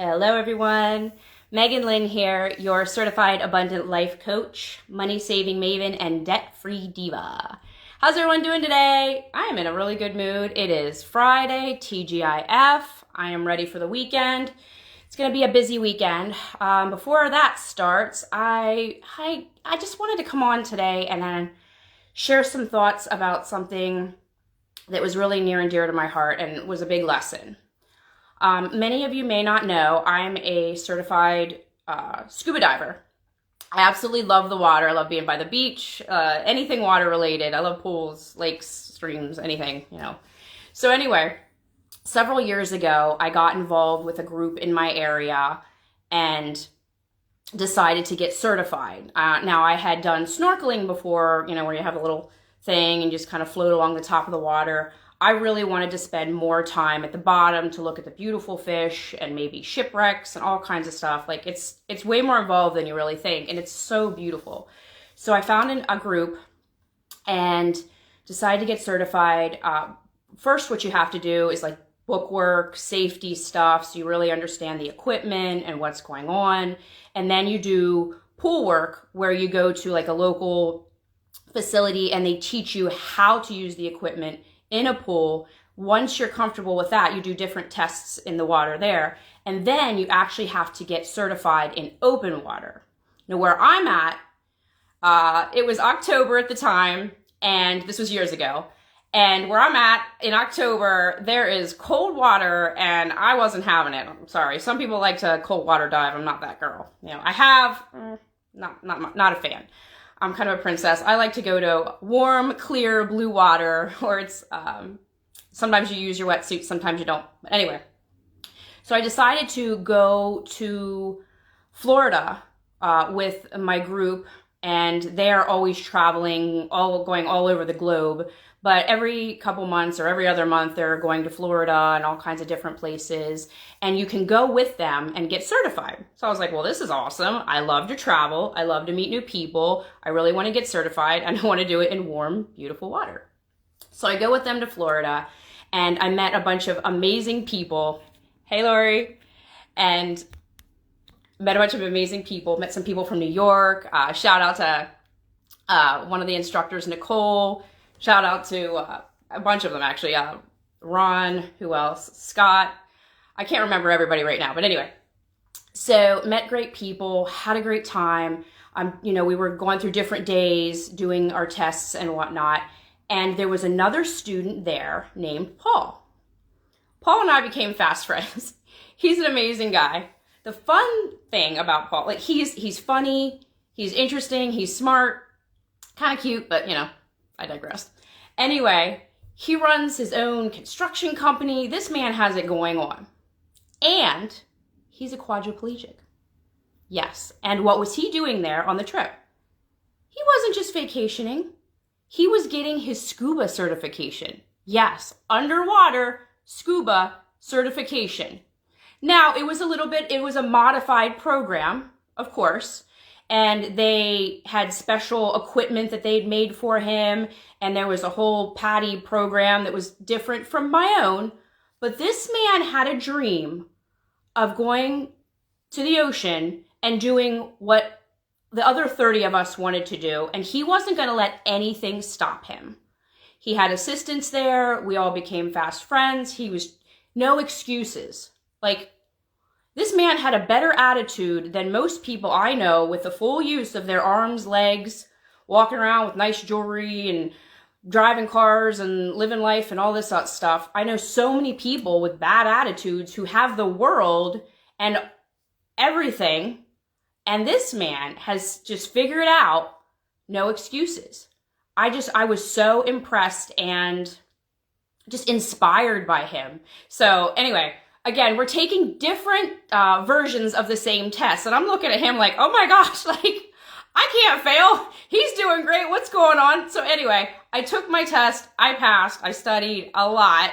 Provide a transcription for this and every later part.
Hello, everyone. Megan Lynn here, your certified abundant life coach, money saving maven, and debt free diva. How's everyone doing today? I am in a really good mood. It is Friday, TGIF. I am ready for the weekend. It's going to be a busy weekend. Before that starts, I just wanted to come on today and then share some thoughts about something that was really near and dear to my heart and was a big lesson. Many of you may not know, I'm a certified scuba diver. I absolutely love the water. I love being by the beach, anything water related. I love pools, lakes, streams, anything, So anyway, several years ago, I got involved with a group in my area and decided to get certified. Now, I had done snorkeling before, where you have a little thing and just kind of float along the top of the water. I really wanted to spend more time at the bottom to look at the beautiful fish and maybe shipwrecks and all kinds of stuff. Like it's way more involved than you really think, and it's so beautiful. So I found a group and decided to get certified. First, what you have to do is like book work, safety stuff, so you really understand the equipment and what's going on. And then you do pool work, where you go to like a local facility and they teach you how to use the equipment in a pool. Once you're comfortable with that, you do different tests in the water there. And then you actually have to get certified in open water. Now, where I'm at, it was October at the time, and this was years ago. And where I'm at in October, there is cold water, and I wasn't having it. I'm sorry. Some people like to cold water dive. I'm not that girl. I have, not a fan. I'm kind of a princess. I like to go to warm, clear, blue water, or it's, sometimes you use your wetsuit, sometimes you don't. But anyway, so I decided to go to Florida with my group, and they're always traveling, going all over the globe. But every couple months or every other month, they're going to Florida and all kinds of different places. And you can go with them and get certified. So I was like, well, this is awesome. I love to travel. I love to meet new people. I really want to get certified, and I want to do it in warm, beautiful water. So I go with them to Florida, and I met a bunch of amazing people. Hey, Lori. And met a bunch of amazing people. Met some people from New York. Shout out to one of the instructors, Nicole. Shout out to a bunch of them, actually. Ron, who else? Scott. I can't remember everybody right now, but anyway. So met great people, had a great time. We were going through different days, doing our tests and whatnot. And there was another student there named Paul. Paul and I became fast friends. He's an amazing guy. The fun thing about Paul, like he's funny, he's interesting, he's smart, kind of cute, but I digress. Anyway, he runs his own construction company. This man has it going on. And he's a quadriplegic. Yes. And what was he doing there on the trip? He wasn't just vacationing. He was getting his scuba certification. Yes, underwater scuba certification. Now, it was a modified program, of course. And they had special equipment that they'd made for him. And there was a whole PADI program that was different from my own. But this man had a dream of going to the ocean and doing what the other 30 of us wanted to do. And he wasn't going to let anything stop him. He had assistants there. We all became fast friends. He was no excuses. Like, this man had a better attitude than most people I know, with the full use of their arms, legs, walking around with nice jewelry and driving cars and living life and all this stuff. I know so many people with bad attitudes who have the world and everything, and this man has just figured out no excuses. I was so impressed and just inspired by him. So anyway, again, we're taking different versions of the same test. And I'm looking at him like, oh my gosh, like, I can't fail. He's doing great. What's going on? So anyway, I took my test. I passed. I studied a lot.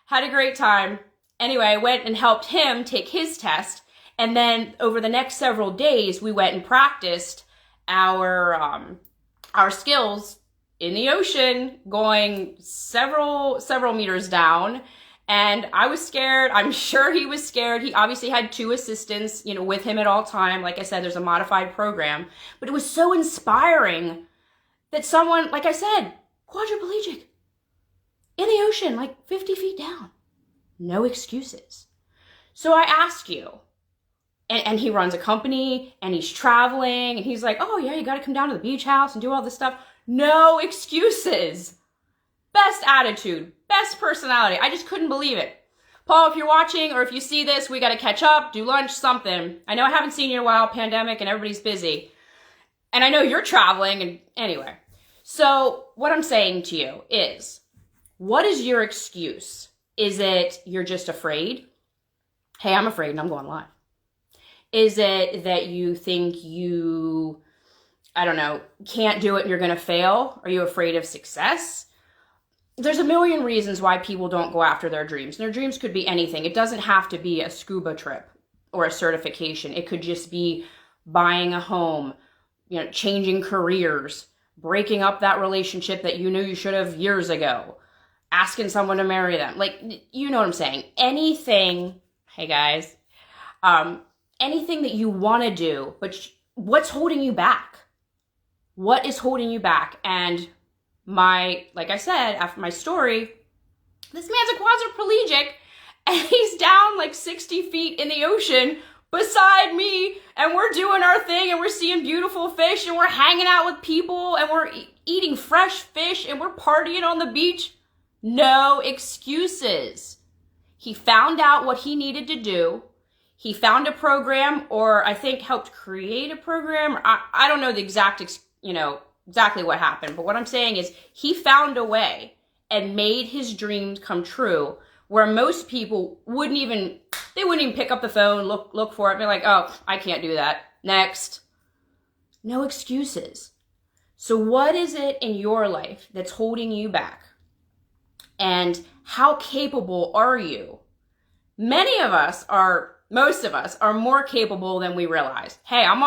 Had a great time. Anyway, I went and helped him take his test. And then over the next several days, we went and practiced our skills in the ocean, going several meters down And I was scared. I'm sure he was scared. He obviously had 2 assistants, with him at all time. Like I said, there's a modified program. But it was so inspiring that someone, like I said, quadriplegic, in the ocean, like 50 feet down. No excuses. So I ask you, and he runs a company, and he's traveling, and he's like, oh yeah, you gotta come down to the beach house and do all this stuff. No excuses. Best attitude, best personality. I just couldn't believe it. Paul, if you're watching or if you see this, we got to catch up, do lunch, something. I know I haven't seen you in a while, pandemic, and everybody's busy. And I know you're traveling, and anyway. So what I'm saying to you is, what is your excuse? Is it you're just afraid? Hey, I'm afraid and I'm going live. Is it that you think you, can't do it and you're going to fail? Are you afraid of success? There's a million reasons why people don't go after their dreams. Their dreams could be anything. It doesn't have to be a scuba trip or a certification. It could just be buying a home, changing careers, breaking up that relationship that you knew you should have years ago, asking someone to marry them. Like, you know what I'm saying? Anything, hey guys, anything that you want to do, but what's holding you back? What is holding you back? And like I said, after my story, this man's a quadriplegic and he's down like 60 feet in the ocean beside me, and we're doing our thing, and we're seeing beautiful fish, and we're hanging out with people, and we're eating fresh fish, and we're partying on the beach. No excuses. He found out what he needed to do. He found a program, or I think helped create a program. I don't know the exact, exactly what happened, but what I'm saying is he found a way and made his dreams come true, where most people wouldn't even pick up the phone, look for it, be like, oh, I can't do that. Next. No excuses. So what is it in your life that's holding you back? And how capable are you? Most of us are more capable than we realize. Hey, I'm on